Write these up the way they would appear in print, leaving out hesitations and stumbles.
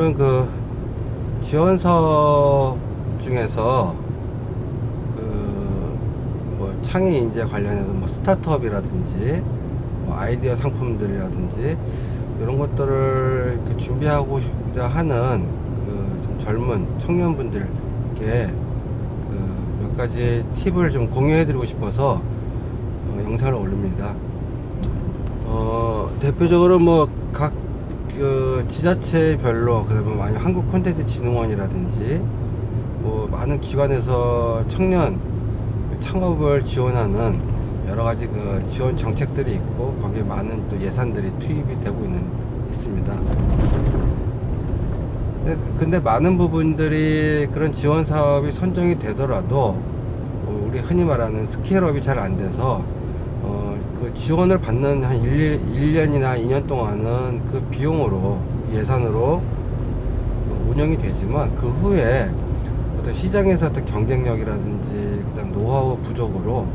오늘은 그 지원 사업 중에서 그 뭐 창의 인재 관련해서 뭐 스타트업이라든지 뭐 아이디어 상품들이라든지 이런 것들을 이렇게 준비하고자 하는 그 좀 젊은 청년분들께 그 몇 가지 팁을 좀 공유해드리고 싶어서 영상을 올립니다. 대표적으로 뭐 각 그 지자체별로, 그다음에 많이 한국 콘텐츠 진흥원이라든지 뭐 많은 기관에서 청년 창업을 지원하는 여러 가지 그 지원 정책들이 있고, 거기에 많은 또 예산들이 투입이 되고 있습니다. 근데 많은 부분들이 그런 지원 사업이 선정이 되더라도 우리 흔히 말하는 스케일업이 잘 안 돼서 그 지원을 받는 한 1년이나 2년 동안은 그 비용으로, 예산으로 운영이 되지만 그 후에 어떤 시장에서 어떤 경쟁력이라든지 그다음 노하우 부족으로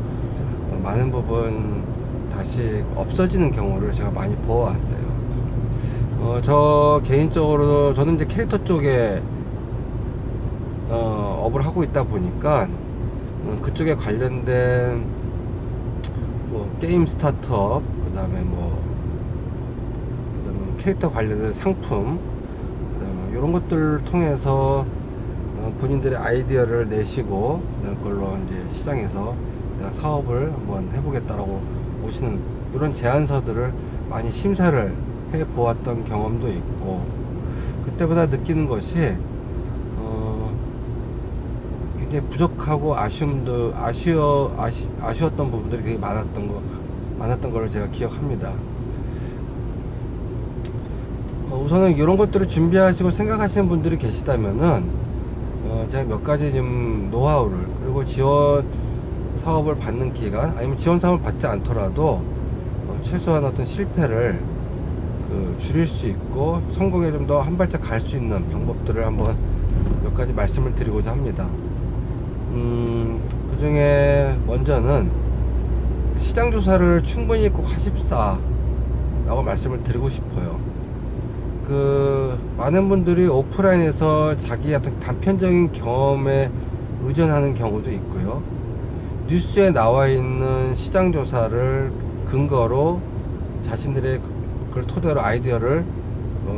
많은 부분 다시 없어지는 경우를 제가 많이 보아왔어요. 저 개인적으로도 저는 이제 캐릭터 쪽에 업을 하고 있다 보니까 그쪽에 관련된 뭐 게임 스타트업, 그다음에 캐릭터 관련된 상품, 그다음에 이런 것들을 통해서 본인들의 아이디어를 내시고 그걸로 이제 시장에서 내가 사업을 한번 해보겠다라고 오시는 이런 제안서들을 많이 심사를 해 보았던 경험도 있고, 그때보다 느끼는 것이 굉장히 부족하고 아쉬웠던 부분들이 되게 많았던 걸 제가 기억합니다. 우선은 이런 것들을 준비하시고 생각하시는 분들이 계시다면은 제가 몇 가지 좀 노하우를, 그리고 지원 사업을 받는 기간, 아니면 지원 사업을 받지 않더라도 최소한 어떤 실패를 줄일 수 있고 성공에 좀 더 한 발짝 갈 수 있는 방법들을 한번 몇 가지 말씀을 드리고자 합니다. 그 중에 먼저는 시장 조사를 충분히 꼭 하십사 라고 말씀을 드리고 싶어요. 많은 분들이 오프라인에서 자기의 어떤 단편적인 경험에 의존하는 경우도 있고요. 뉴스에 나와 있는 시장 조사를 근거로 자신들의 그걸 토대로 아이디어를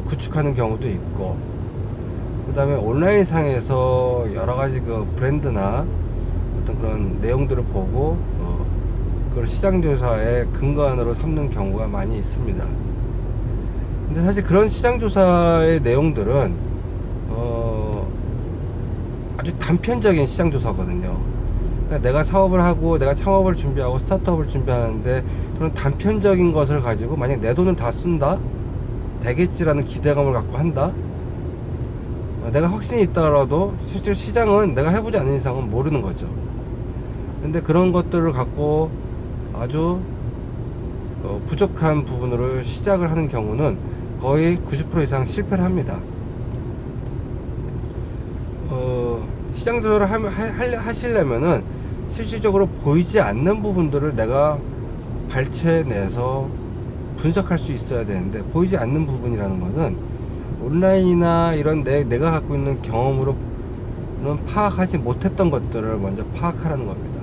구축하는 경우도 있고, 그 다음에 온라인 상에서 여러 가지 그 브랜드나 어떤 그런 내용들을 보고 그걸 시장 조사의 근거안으로 삼는 경우가 많이 있습니다. 근데 사실 그런 시장 조사의 내용들은 아주 단편적인 시장 조사거든요. 그러니까 내가 사업을 하고 내가 창업을 준비하고 스타트업을 준비하는데 그런 단편적인 것을 가지고 만약 내 돈을 다 쓴다, 되겠지라는 기대감을 갖고 한다, 내가 확신이 있더라도 실제 시장은 내가 해보지 않는 이상은 모르는 거죠. 근데 그런 것들을 갖고 아주 부족한 부분으로 시작을 하는 경우는 거의 90% 이상 실패를 합니다. 시장 조사를 하시려면은 실질적으로 보이지 않는 부분들을 내가 발췌내서 분석할 수 있어야 되는데, 보이지 않는 부분이라는 것은 온라인이나 이런 내가 갖고 있는 경험으로는 파악하지 못했던 것들을 먼저 파악하라는 겁니다.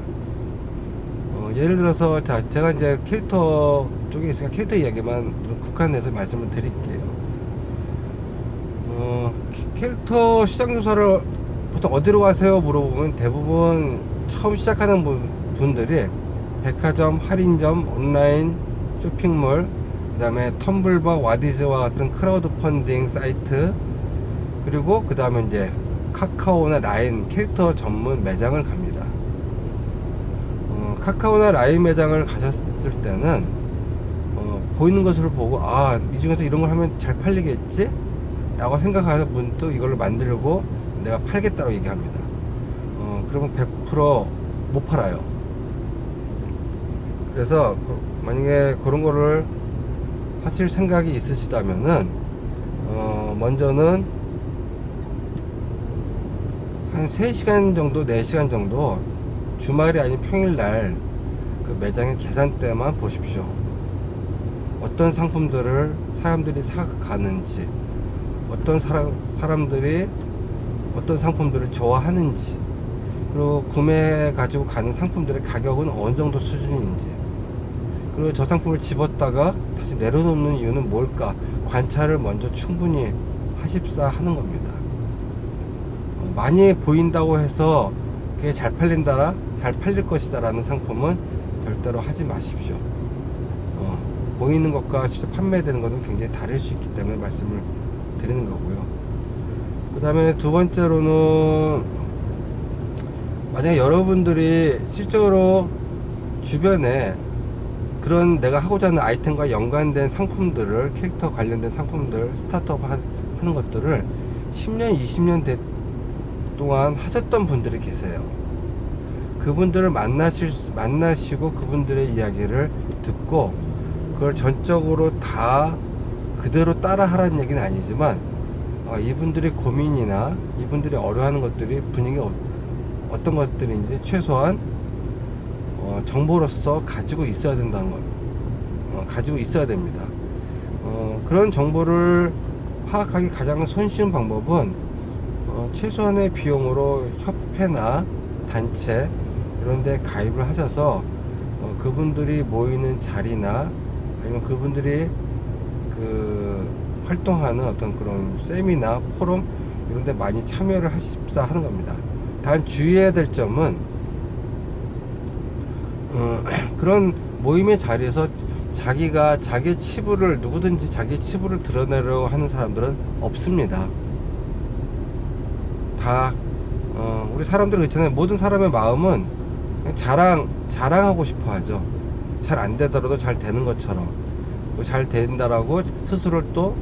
예를 들어서 제가 이제 캐릭터 쪽에 있으니까 캐릭터 이야기만 좀 국한해서 말씀을 드릴게요. 캐릭터 시장 조사를 보통 어디로 가세요 물어보면 대부분 처음 시작하는 분들이 백화점, 할인점, 온라인 쇼핑몰, 그 다음에 텀블벅, 와디즈와 같은 크라우드 펀딩 사이트, 그리고 그 다음에 이제 카카오나 라인 캐릭터 전문 매장을 갑니다. 카카오나 라인 매장을 가셨을 때는 보이는 것을 보고 이 중에서 이런 걸 하면 잘 팔리겠지? 라고 생각해서 문득 이걸로 만들고 내가 팔겠다고 얘기합니다. 그러면 100% 못 팔아요. 그래서 만약에 그런 거를 하실 생각이 있으시다면은 먼저는 한 3시간 정도, 4시간 정도 주말이 아닌 평일날 그 매장의 계산대만 보십시오. 어떤 상품들을 사람들이 사가는지, 어떤 사람들이 어떤 상품들을 좋아하는지, 그리고 구매해 가지고 가는 상품들의 가격은 어느 정도 수준인지, 그리고 저 상품을 집었다가 다시 내려놓는 이유는 뭘까, 관찰을 먼저 충분히 하십사 하는 겁니다. 많이 보인다고 해서 그게 잘 팔릴 것이다 라는 상품은 절대로 하지 마십시오. 보이는 것과 실제 판매되는 것은 굉장히 다를 수 있기 때문에 말씀을 드리는 거고요. 그 다음에 두 번째로는, 만약에 여러분들이 실제로 주변에 그런 내가 하고자 하는 아이템과 연관된 상품들을, 캐릭터 관련된 상품들, 스타트업 하는 것들을 10년, 20년 동안 하셨던 분들이 계세요. 그분들을 만나시고 그분들의 이야기를 듣고 그걸 전적으로 다 그대로 따라 하라는 얘기는 아니지만, 이분들의 고민이나 이분들이 어려워하는 것들이 분위기가 어떤 것들인지 최소한 정보로서 가지고 있어야 된다는 걸, 가지고 있어야 됩니다. 그런 정보를 파악하기 가장 손쉬운 방법은 최소한의 비용으로 협회나 단체 이런 데 가입을 하셔서 그분들이 모이는 자리나 아니면 그분들이 활동하는 어떤 그런 세미나, 포럼 이런 데 많이 참여를 하십사 하는 겁니다. 단 주의해야 될 점은 그런 모임의 자리에서 자기의 치부를, 누구든지 자기 치부를 드러내려고 하는 사람들은 없습니다. 다 우리 사람들은 있잖아요. 모든 사람의 마음은 자랑하고 싶어 하죠. 잘 안 되더라도 잘 되는 것처럼, 잘 된다라고 스스로를 또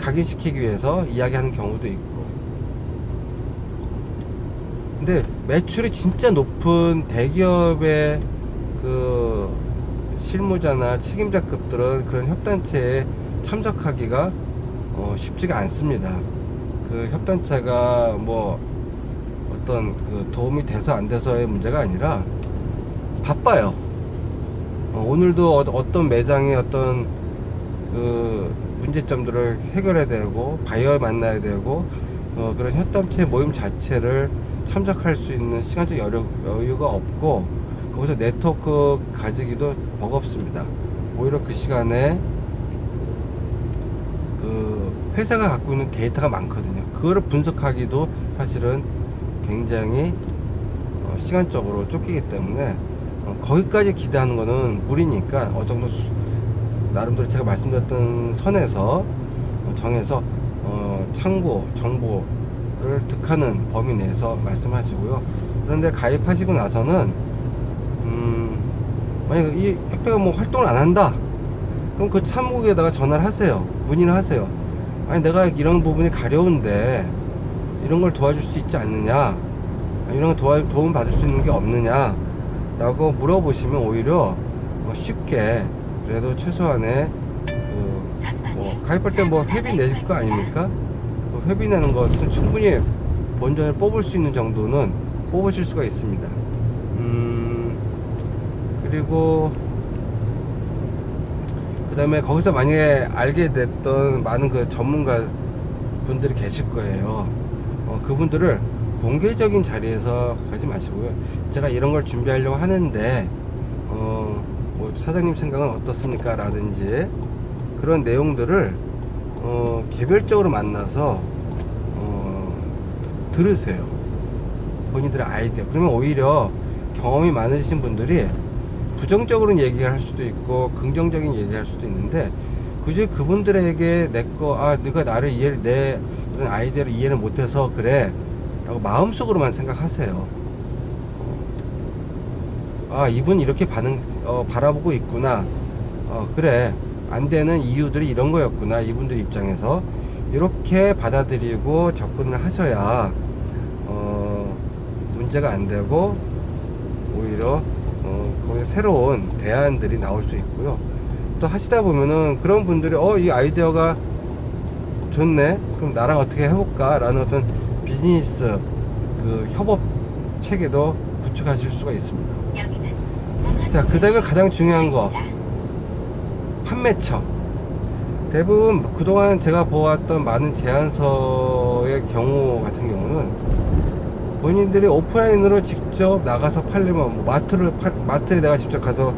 각인시키기 위해서 이야기하는 경우도 있고. 근데 매출이 진짜 높은 대기업의 그 실무자나 책임자급들은 그런 협단체에 참석하기가 쉽지가 않습니다. 그 협단체가 어떤 도움이 돼서 안 돼서의 문제가 아니라 바빠요. 오늘도 어떤 매장의 어떤 문제점들을 해결해야 되고, 바이어 만나야 되고, 그런 협단체 모임 자체를 참석할 수 있는 시간적 여유가 없고, 거기서 네트워크 가지기도 버겁습니다. 오히려 그 시간에 회사가 갖고 있는 데이터가 많거든요. 그거를 분석하기도 사실은 굉장히 시간적으로 쫓기기 때문에 거기까지 기대하는 거는 무리니까, 어느 정도 나름대로 제가 말씀드렸던 선에서 정해서 참고 정보를 득하는 범위 내에서 말씀하시고요. 그런데 가입하시고 나서는 만약 이 협회가 활동을 안 한다, 그럼 그 사무국에다가 전화를 하세요. 문의를 하세요. 아니, 내가 이런 부분이 가려운데 이런 걸 도와줄 수 있지 않느냐, 이런 거 도움 받을 수 있는 게 없느냐 라고 물어보시면 오히려 쉽게, 그래도 최소한의 가입할 때 회비 내실 거 아닙니까? 회비 내는 것은 충분히 본전을 뽑을 수 있는 정도는 뽑으실 수가 있습니다. 그리고 그 다음에 거기서 만약에 알게 됐던 많은 그 전문가 분들이 계실 거예요. 그분들을 공개적인 자리에서 하지 마시고요. 제가 이런 걸 준비하려고 하는데 사장님 생각은 어떻습니까? 라든지 그런 내용들을 개별적으로 만나서 들으세요. 본인들의 아이디어. 그러면 오히려 경험이 많으신 분들이 부정적으로는 얘기할 수도 있고 긍정적인 얘기할 수도 있는데, 굳이 그분들에게 네가 나를 내 이런 아이디어를 이해를 못해서 그래 라고 마음속으로만 생각하세요. 이분 이렇게 바라보고 있구나. 그래, 안 되는 이유들이 이런 거였구나. 이분들 입장에서 이렇게 받아들이고 접근을 하셔야 문제가 안 되고, 오히려 거기에 새로운 대안들이 나올 수 있고요. 또 하시다 보면은 그런 분들이 이 아이디어가 좋네, 그럼 나랑 어떻게 해볼까 라는 어떤 비즈니스 협업 체계도 구축하실 수가 있습니다. 자, 그 다음에 가장 중요한 거, 판매처. 대부분 그동안 제가 보았던 많은 제안서의 경우 같은 경우는 본인들이 오프라인으로 직접 나가서 팔려면 뭐 마트에 내가 직접 가서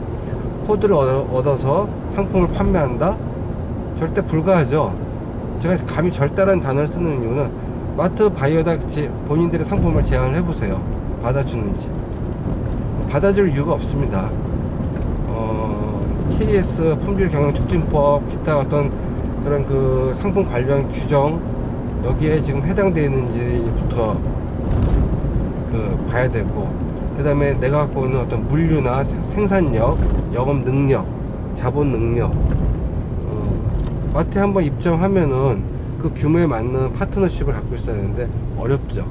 코드를 얻어서 상품을 판매한다? 절대 불가하죠. 제가 감히 절대라는 단어를 쓰는 이유는 마트 바이어다 본인들의 상품을 제안을 해보세요. 받아주는지. 받아줄 이유가 없습니다. KS 품질경영촉진법 기타 어떤 그런 그 상품 관련 규정 여기에 지금 해당되어 있는지부터 그 봐야 되고, 그 다음에 내가 갖고 있는 어떤 물류나 생산력, 영업 능력, 자본 능력, 마트에 한번 입점하면은 그 규모에 맞는 파트너십을 갖고 있어야 되는데 어렵죠.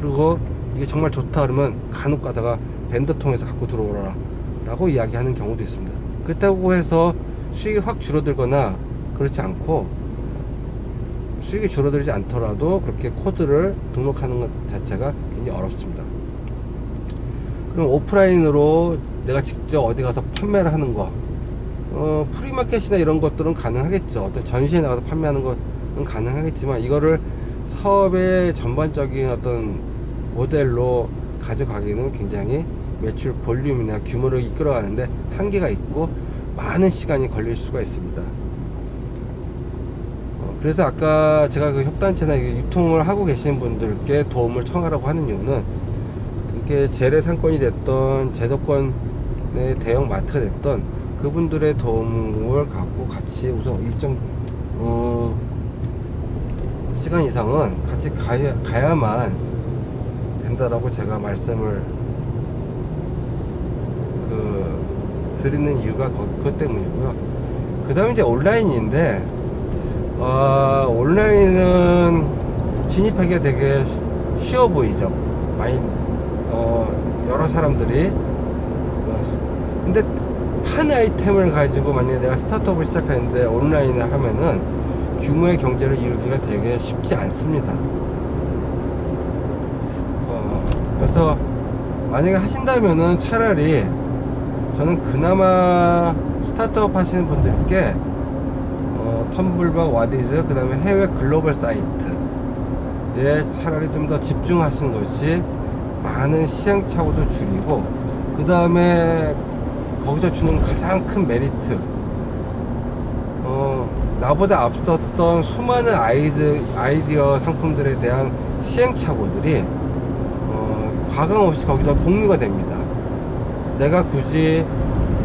그리고 이게 정말 좋다 그러면 간혹 가다가 벤더 통해서 갖고 들어오라 라고 이야기하는 경우도 있습니다. 그렇다고 해서 수익이 확 줄어들거나 그렇지 않고, 수익이 줄어들지 않더라도 그렇게 코드를 등록하는 것 자체가 굉장히 어렵습니다. 그럼 오프라인으로 내가 직접 어디 가서 판매를 하는 거, 프리마켓이나 이런 것들은 가능하겠죠. 어떤 전시에 나가서 판매하는 것은 가능하겠지만, 이거를 사업의 전반적인 어떤 모델로 가져가기는 굉장히 매출 볼륨이나 규모를 이끌어가는데 한계가 있고 많은 시간이 걸릴 수가 있습니다. 그래서 아까 제가 그 협단체나 유통을 하고 계시는 분들께 도움을 청하라고 하는 이유는, 그게 재래 상권이 됐던 제도권의 대형 마트가 됐던 그분들의 도움을 갖고 같이 우선 일정 시간 이상은 같이 가야만 된다라고 제가 말씀을 드리는 이유가 그것 때문이고요. 그 다음에 이제 온라인인데, 온라인은 진입하기가 되게 쉬워 보이죠. 많이 여러 사람들이 근데 한 아이템을 가지고 만약에 내가 스타트업을 시작하는데 온라인을 하면은 규모의 경제를 이루기가 되게 쉽지 않습니다. 그래서 만약에 하신다면은 차라리 저는 그나마 스타트업 하시는 분들께 텀블벅, 와디즈, 그 다음에 해외 글로벌 사이트에 차라리 좀 더 집중하시는 것이 많은 시행착오도 줄이고, 그 다음에 거기서 주는 가장 큰 메리트, 나보다 앞섰던 수많은 아이디어 상품들에 대한 시행착오들이 과감 없이 거기서 공유가 됩니다. 내가 굳이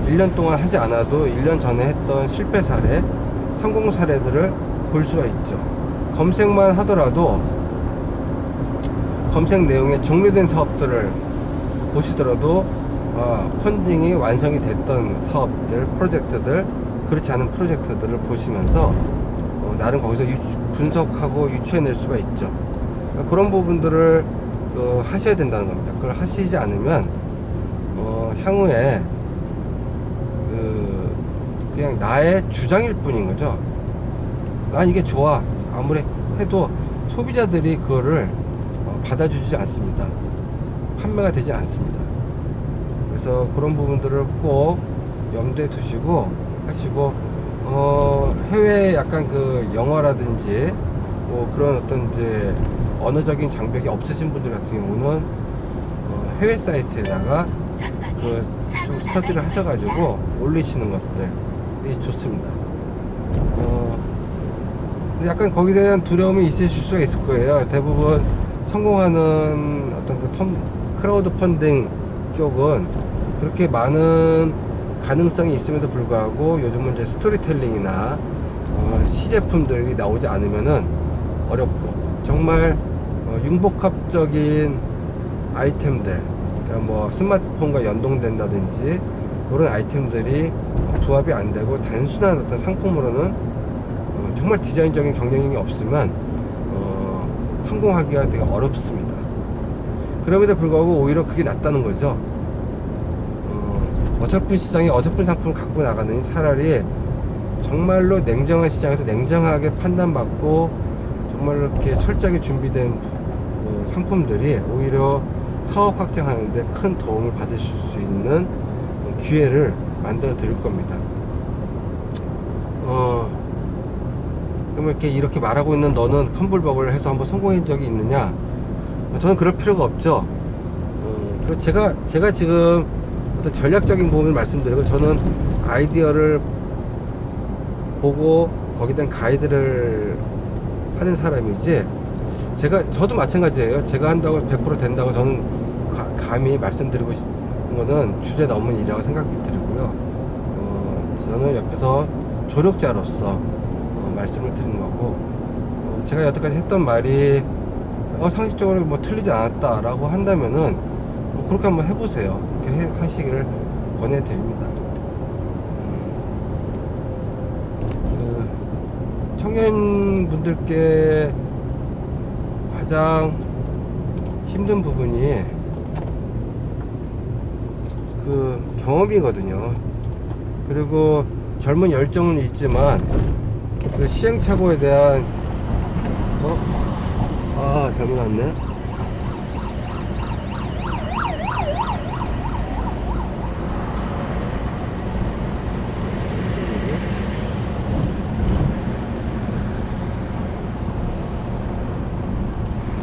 1년 동안 하지 않아도 1년 전에 했던 실패 사례, 성공 사례들을 볼 수가 있죠. 검색만 하더라도 검색 내용에 종료된 사업들을 보시더라도 펀딩이 완성이 됐던 사업들, 프로젝트들, 그렇지 않은 프로젝트들을 보시면서 나름 거기서 분석하고 유추해낼 수가 있죠. 그런 부분들을 하셔야 된다는 겁니다. 그걸 하시지 않으면 향후에 그냥 나의 주장일 뿐인 거죠. 난 이게 좋아 아무리 해도 소비자들이 그거를 받아주지 않습니다. 판매가 되지 않습니다. 그래서 그런 부분들을 꼭 염두에 두시고 하시고, 해외 약간 그 영어라든지 뭐 그런 어떤 이제 언어적인 장벽이 없으신 분들 같은 경우는 해외 사이트에다가 좀 스터디를 하셔가지고 올리시는 것들이 좋습니다. 약간 거기에 대한 두려움이 있으실 수가 있을 거예요. 대부분 성공하는 어떤 그 크라우드 펀딩 쪽은 그렇게 많은 가능성이 있음에도 불구하고 요즘은 이제 스토리텔링이나 시제품들이 나오지 않으면은 어렵고, 정말 융복합적인 아이템들, 그러니까 뭐 스마트폰과 연동된다든지 그런 아이템들이 부합이 안 되고 단순한 어떤 상품으로는 정말 디자인적인 경쟁력이 없으면 성공하기가 되게 어렵습니다. 그럼에도 불구하고 오히려 그게 낫다는 거죠. 어설픈 시장에 어설픈 상품을 갖고 나가느니 차라리 정말로 냉정한 시장에서 냉정하게 판단받고 정말로 이렇게 철저하게 준비된 상품들이 오히려 사업 확장하는데 큰 도움을 받으실 수 있는 기회를 만들어 드릴 겁니다. 그러면 이렇게 말하고 있는 너는 컴블벅을 해서 한번 성공한 적이 있느냐? 저는 그럴 필요가 없죠. 그리고 제가 지금 어떤 전략적인 부분을 말씀드리고, 저는 아이디어를 보고 거기에 대한 가이드를 하는 사람이지, 저도 마찬가지예요. 제가 한다고 100% 된다고 저는 감히 말씀드리고 싶은 거는 주제 넘은 일이라고 생각이 들고요. 저는 옆에서 조력자로서 말씀을 드리는 거고, 제가 여태까지 했던 말이 상식적으로 뭐 틀리지 않았다라고 한다면은 그렇게 한번 해보세요. 그렇게 하시기를 권해드립니다. 청년분들께 가장 힘든 부분이 그 경험이거든요. 그리고 젊은 열정은 있지만 그 시행착오에 대한 잘못 왔네.